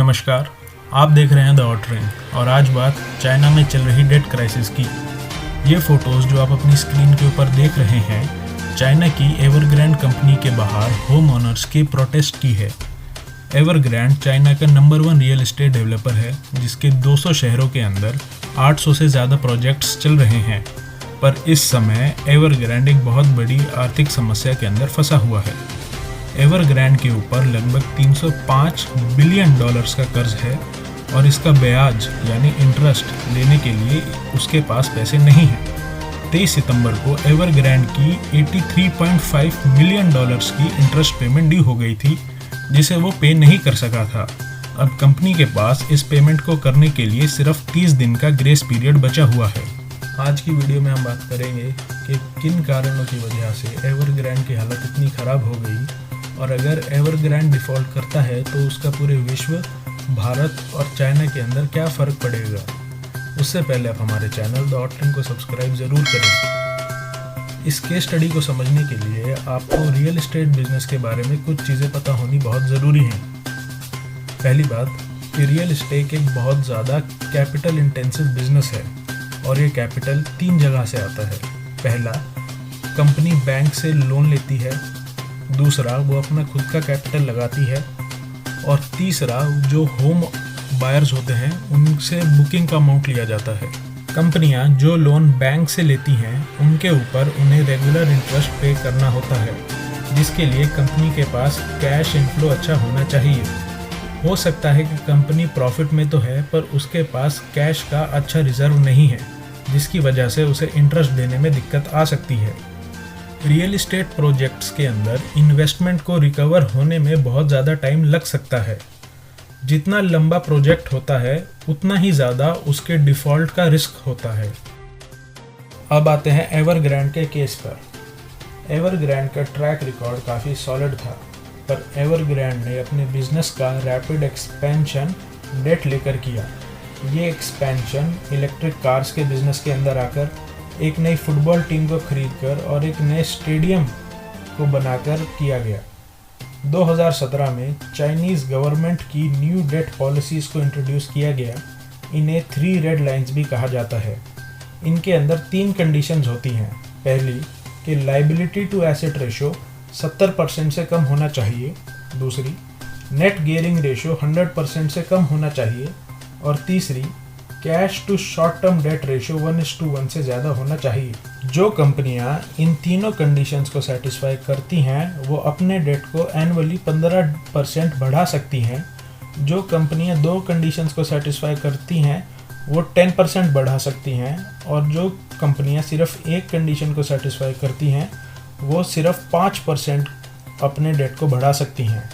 नमस्कार, आप देख रहे हैं द ऑटरिंग और आज बात चाइना में चल रही डेट क्राइसिस की। ये फोटोज़ जो आप अपनी स्क्रीन के ऊपर देख रहे हैं, चाइना की एवरग्रैंड कंपनी के बाहर होम ओनर्स की प्रोटेस्ट की है। एवरग्रैंड चाइना का नंबर 1 रियल एस्टेट डेवलपर है, जिसके 200 शहरों के अंदर 800 से ज़्यादा प्रोजेक्ट्स चल रहे हैं। पर इस समय एवरग्रैंड एक बहुत बड़ी आर्थिक समस्या के अंदर फंसा हुआ है। एवरग्रैंड के ऊपर लगभग $305 बिलियन का कर्ज है और इसका ब्याज यानी इंटरेस्ट लेने के लिए उसके पास पैसे नहीं हैं। 23 सितंबर को एवरग्रैंड की $83.5 मिलियन की इंटरेस्ट पेमेंट ड्यू हो गई थी, जिसे वो पे नहीं कर सका था। अब कंपनी के पास इस पेमेंट को करने के लिए सिर्फ 30 दिन का ग्रेस पीरियड बचा हुआ है। आज की वीडियो में हम बात करेंगे कि किन कारणों की वजह से एवरग्रैंड की हालत इतनी ख़राब हो गई, और अगर एवरग्रैंड डिफ़ॉल्ट करता है तो उसका पूरे विश्व, भारत और चाइना के अंदर क्या फ़र्क पड़ेगा। उससे पहले आप हमारे चैनल द ऑटरिंग को सब्सक्राइब ज़रूर करें। इस केस स्टडी को समझने के लिए आपको रियल एस्टेट बिजनेस के बारे में कुछ चीज़ें पता होनी बहुत ज़रूरी हैं। पहली बात कि रियल एस्टेट एक बहुत ज़्यादा कैपिटल इंटेंसिव बिजनेस है और ये कैपिटल 3 जगह से आता है। पहला, कंपनी बैंक से लोन लेती है। दूसरा, वो अपना खुद का कैपिटल लगाती है। और तीसरा, जो होम बायर्स होते हैं उनसे बुकिंग का अमाउंट लिया जाता है। कंपनियां जो लोन बैंक से लेती हैं उनके ऊपर उन्हें रेगुलर इंटरेस्ट पे करना होता है, जिसके लिए कंपनी के पास कैश इनफ्लो अच्छा होना चाहिए। हो सकता है कि कंपनी प्रॉफिट में तो है पर उसके पास कैश का अच्छा रिजर्व नहीं है, जिसकी वजह से उसे इंटरेस्ट देने में दिक्कत आ सकती है। रियल एस्टेट प्रोजेक्ट्स के अंदर इन्वेस्टमेंट को रिकवर होने में बहुत ज़्यादा टाइम लग सकता है। जितना लंबा प्रोजेक्ट होता है उतना ही ज़्यादा उसके डिफ़ॉल्ट का रिस्क होता है। अब आते हैं एवरग्रैंड के केस पर। एवरग्रैंड का ट्रैक रिकॉर्ड काफ़ी सॉलिड था, पर एवरग्रैंड ने अपने बिजनेस का रैपिड एक्सपेंशन डेट लेकर किया। ये एक्सपेंशन इलेक्ट्रिक कार्स के बिजनेस के अंदर आकर, एक नई फुटबॉल टीम को खरीदकर और एक नए स्टेडियम को बनाकर किया गया। 2017 में चाइनीज़ गवर्नमेंट की न्यू डेट पॉलिसीज़ को इंट्रोड्यूस किया गया। इन्हें 3 रेड लाइंस भी कहा जाता है। इनके अंदर 3 कंडीशंस होती हैं। पहली कि लायबिलिटी टू एसेट रेशो 70% से कम होना चाहिए। दूसरी, नेट गियरिंग रेशो 100% से कम होना चाहिए। और तीसरी, cash to short term debt ratio 1:1 से ज़्यादा होना चाहिए। जो कंपनियां इन तीनों कंडीशंस को सेटिस्फाई करती हैं वो अपने डेट को एनुअली 15% बढ़ा सकती हैं। जो कंपनियां 2 कंडीशंस को सेटिस्फाई करती हैं वो 10% बढ़ा सकती हैं। और जो कंपनियां सिर्फ एक कंडीशन को सेटिस्फाई करती हैं वो सिर्फ 5% अपने डेट को बढ़ा सकती हैं।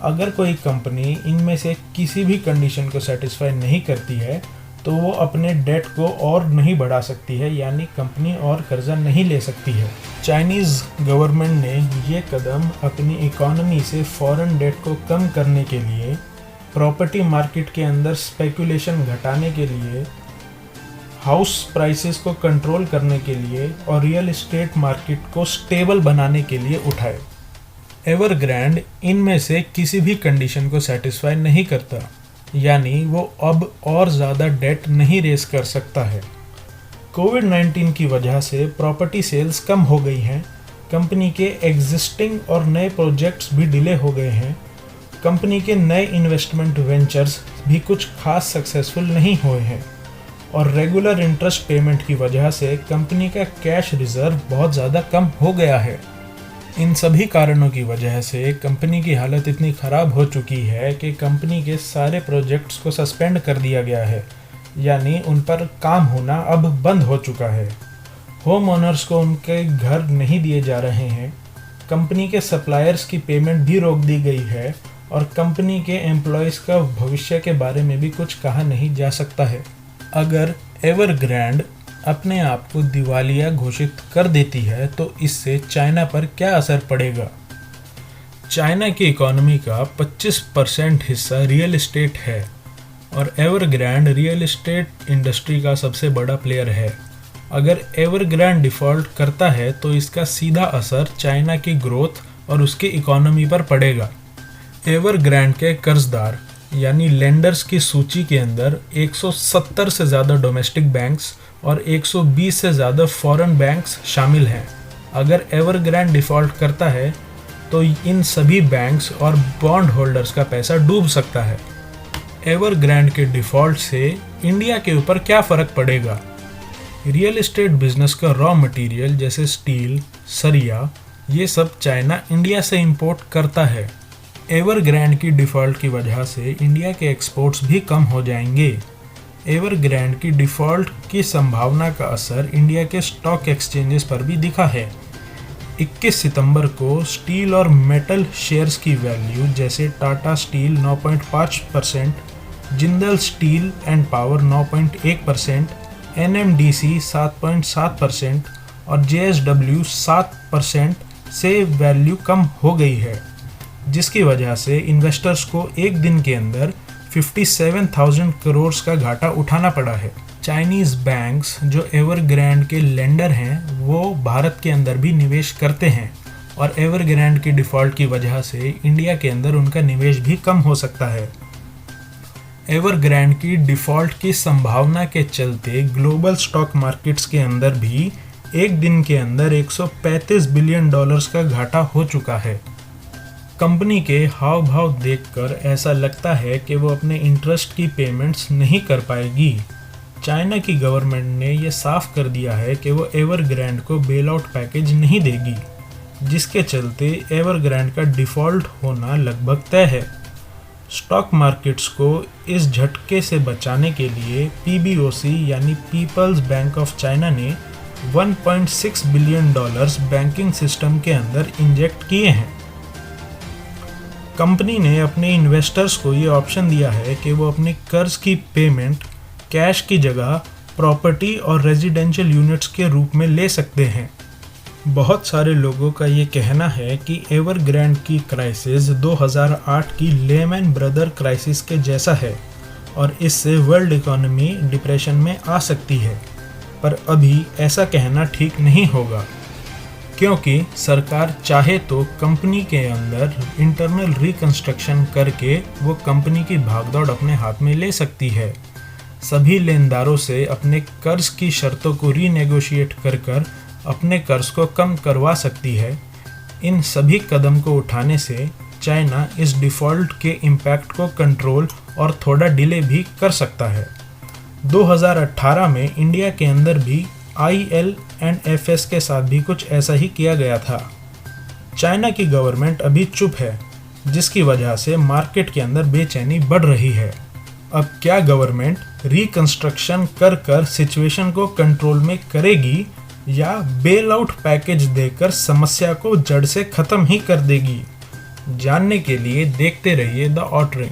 अगर कोई कंपनी इनमें से किसी भी कंडीशन को सेटिस्फाई नहीं करती है तो वो अपने डेट को और नहीं बढ़ा सकती है, यानी कंपनी और कर्जा नहीं ले सकती है। चाइनीज़ गवर्नमेंट ने ये कदम अपनी इकोनॉमी से फॉरेन डेट को कम करने के लिए, प्रॉपर्टी मार्केट के अंदर स्पेकुलेशन घटाने के लिए, हाउस प्राइसेस को कंट्रोल करने के लिए और रियल एस्टेट मार्केट को स्टेबल बनाने के लिए उठाए। एवरग्रैंड इनमें से किसी भी कंडीशन को सेटिस्फाई नहीं करता, यानी वो अब और ज़्यादा डेट नहीं रेस कर सकता है। कोविड-19 की वजह से प्रॉपर्टी सेल्स कम हो गई हैं। कंपनी के एग्जिस्टिंग और नए प्रोजेक्ट्स भी डिले हो गए हैं। कंपनी के नए इन्वेस्टमेंट वेंचर्स भी कुछ खास सक्सेसफुल नहीं हुए हैं। और रेगुलर इंटरेस्ट पेमेंट की वजह से कंपनी का कैश रिजर्व बहुत ज़्यादा कम हो गया है। इन सभी कारणों की वजह से कंपनी की हालत इतनी ख़राब हो चुकी है कि कंपनी के सारे प्रोजेक्ट्स को सस्पेंड कर दिया गया है, यानी उन पर काम होना अब बंद हो चुका है। होम ओनर्स को उनके घर नहीं दिए जा रहे हैं। कंपनी के सप्लायर्स की पेमेंट भी रोक दी गई है और कंपनी के एम्प्लॉयज़ का भविष्य के बारे में भी कुछ कहा नहीं जा सकता है। अगर एवरग्रैंड अपने आप को दिवालिया घोषित कर देती है तो इससे चाइना पर क्या असर पड़ेगा। चाइना की इकोनॉमी का 25% हिस्सा रियल एस्टेट है और एवरग्रैंड रियल एस्टेट इंडस्ट्री का सबसे बड़ा प्लेयर है। अगर एवरग्रैंड डिफ़ॉल्ट करता है तो इसका सीधा असर चाइना की ग्रोथ और उसकी इकोनॉमी पर पड़ेगा। एवरग्रैंड के कर्जदार यानी लेंडर्स की सूची के अंदर 170 से ज़्यादा डोमेस्टिक बैंक्स और 120 से ज़्यादा फॉरेन बैंक्स शामिल हैं। अगर एवरग्रांड डिफ़ॉल्ट करता है तो इन सभी बैंक्स और बॉन्ड होल्डर्स का पैसा डूब सकता है। एवरग्रांड के डिफ़ॉल्ट से इंडिया के ऊपर क्या फ़र्क पड़ेगा? रियल एस्टेट बिजनेस का रॉ मटेरियल जैसे स्टील, सरिया, ये सब चाइना इंडिया से इंपोर्ट करता है। एवरग्रांड की डिफ़ॉल्ट की वजह से इंडिया के एक्सपोर्ट्स भी कम हो जाएंगे। एवरग्रांड की डिफ़ॉल्ट की संभावना का असर इंडिया के स्टॉक एक्सचेंजेस पर भी दिखा है। 21 सितंबर को स्टील और मेटल शेयर्स की वैल्यू जैसे Tata steel 9.5%, Jindal steel and power 9.1%, NMDC 7.7% और JSW 7% से वैल्यू कम हो गई है, जिसकी वजह से इन्वेस्टर्स को एक दिन के अंदर 57,000 करोड़ का घाटा उठाना पड़ा है। चाइनीज़ बैंक्स जो एवरग्रांड के लेंडर हैं वो भारत के अंदर भी निवेश करते हैं और एवरग्रांड की डिफ़ॉल्ट की वजह से इंडिया के अंदर उनका निवेश भी कम हो सकता है। एवरग्रांड की डिफ़ॉल्ट की संभावना के चलते ग्लोबल स्टॉक मार्केट्स के अंदर भी एक दिन के अंदर 135 बिलियन डॉलर्स का घाटा हो चुका है। कंपनी के हाव भाव देखकर ऐसा लगता है कि वो अपने इंटरेस्ट की पेमेंट्स नहीं कर पाएगी। चाइना की गवर्नमेंट ने ये साफ कर दिया है कि वो एवरग्रांड को बेल आउट पैकेज नहीं देगी, जिसके चलते एवरग्रांड का डिफ़ॉल्ट होना लगभग तय है। स्टॉक मार्केट्स को इस झटके से बचाने के लिए PBOC यानी पीपल्स बैंक ऑफ चाइना ने 1.6 बिलियन डॉलर्स बैंकिंग सिस्टम के अंदर इंजेक्ट किए हैं। कंपनी ने अपने इन्वेस्टर्स को ये ऑप्शन दिया है कि वो अपने कर्ज की पेमेंट कैश की जगह प्रॉपर्टी और रेजिडेंशियल यूनिट्स के रूप में ले सकते हैं। बहुत सारे लोगों का ये कहना है कि एवरग्रांड की क्राइसिस 2008 की लेमैन ब्रदर क्राइसिस के जैसा है और इससे वर्ल्ड इकोनॉमी डिप्रेशन में आ सकती है, पर अभी ऐसा कहना ठीक नहीं होगा, क्योंकि सरकार चाहे तो कंपनी के अंदर इंटरनल रिकंस्ट्रक्शन करके वो कंपनी की भागदौड़ अपने हाथ में ले सकती है। सभी लेनदारों से अपने कर्ज की शर्तों को रीनेगोशिएट कर अपने कर्ज को कम करवा सकती है। इन सभी कदम को उठाने से चाइना इस डिफ़ॉल्ट के इम्पैक्ट को कंट्रोल और थोड़ा डिले भी कर सकता है। 2018 में इंडिया के अंदर भी IL&FS के साथ भी कुछ ऐसा ही किया गया था। चाइना की गवर्नमेंट अभी चुप है, जिसकी वजह से मार्केट के अंदर बेचैनी बढ़ रही है। अब क्या गवर्नमेंट रिकंस्ट्रक्शन कर सिचुएशन को कंट्रोल में करेगी या बेल आउट पैकेज देकर समस्या को जड़ से ख़त्म ही कर देगी? जानने के लिए देखते रहिए द ऑटरिंग।